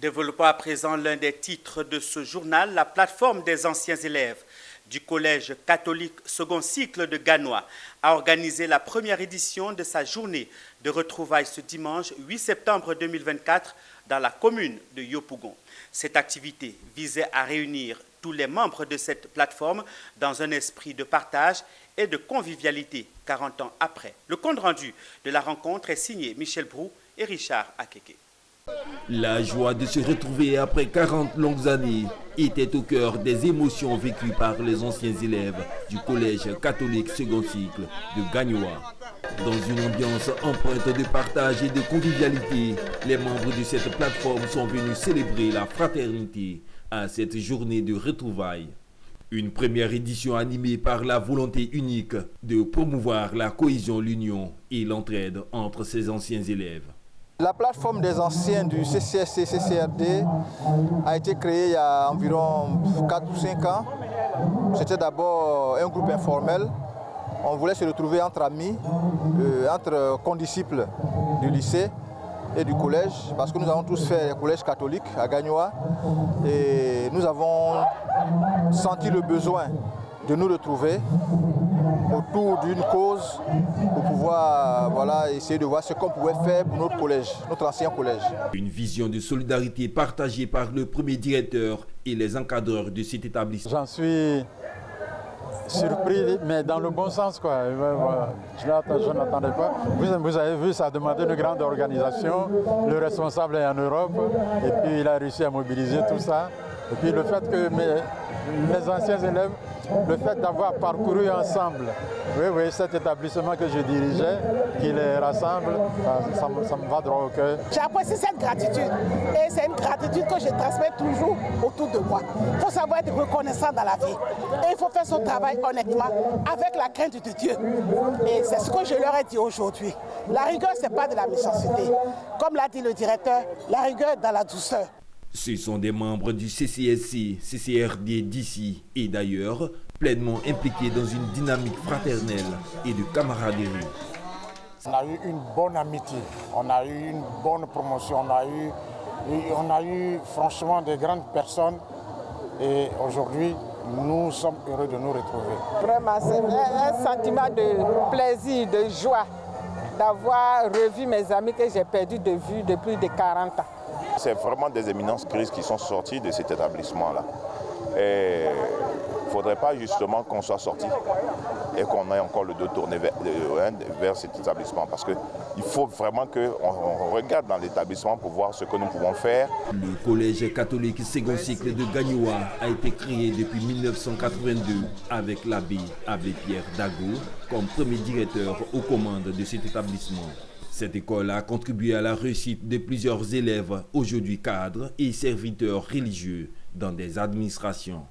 Développons à présent l'un des titres de ce journal, la plateforme des anciens élèves du Collège catholique second cycle de Ganois a organisé la première édition de sa journée de retrouvailles ce dimanche 8 septembre 2024 dans la commune de Yopougon. Cette activité visait à réunir tous les membres de cette plateforme dans un esprit de partage et de convivialité 40 ans après. Le compte rendu de la rencontre est signé Michel Brou et Richard Akeke. La joie de se retrouver après 40 longues années était au cœur des émotions vécues par les anciens élèves du Collège catholique second cycle de Gagnoa. Dans une ambiance empreinte de partage et de convivialité, les membres de cette plateforme sont venus célébrer la fraternité à cette journée de retrouvailles. Une première édition animée par la volonté unique de promouvoir la cohésion, l'union et l'entraide entre ces anciens élèves. La plateforme des anciens du CCSC-CCRD a été créée il y a environ 4 ou 5 ans. C'était d'abord un groupe informel. On voulait se retrouver entre amis, entre condisciples du lycée et du collège, parce que nous avons tous fait le collège catholique à Gagnoa. Et nous avons senti le besoin de nous retrouver autour d'une cause pour pouvoir essayer de voir ce qu'on pouvait faire pour notre collège, notre ancien collège. Une vision de solidarité partagée par le premier directeur et les encadreurs de cet établissement. J'en suis surpris, mais dans le bon sens, quoi. Je n'attendais pas. Vous avez vu, ça a demandé une grande organisation. Le responsable est en Europe et puis il a réussi à mobiliser tout ça. Et puis le fait que mes anciens élèves, le fait d'avoir parcouru ensemble, cet établissement que je dirigeais, qui les rassemble, ça me va droit au cœur. J'apprécie cette gratitude et c'est une gratitude que je transmets toujours autour de moi. Il faut savoir être reconnaissant dans la vie et il faut faire son travail honnêtement avec la crainte de Dieu. Et c'est ce que je leur ai dit aujourd'hui. La rigueur, ce n'est pas de la méchanceté. Comme l'a dit le directeur, la rigueur est dans la douceur. Ce sont des membres du CCSC, CCRD d'ici et d'ailleurs, pleinement impliqués dans une dynamique fraternelle et de camaraderie. On a eu une bonne amitié, on a eu une bonne promotion, on a eu franchement des grandes personnes et aujourd'hui, nous sommes heureux de nous retrouver. Vraiment, c'est un sentiment de plaisir, de joie d'avoir revu mes amis que j'ai perdus de vue depuis de 40 ans. C'est vraiment des éminences crises qui sont sorties de cet établissement-là. Et il ne faudrait pas justement qu'on soit sorti et qu'on ait encore le dos tourné vers cet établissement. Parce qu'il faut vraiment qu'on regarde dans l'établissement pour voir ce que nous pouvons faire. Le Collège catholique second cycle de Gagnoa a été créé depuis 1982 avec l'abbé Pierre Dago comme premier directeur aux commandes de cet établissement. Cette école a contribué à la réussite de plusieurs élèves, aujourd'hui cadres et serviteurs religieux dans des administrations.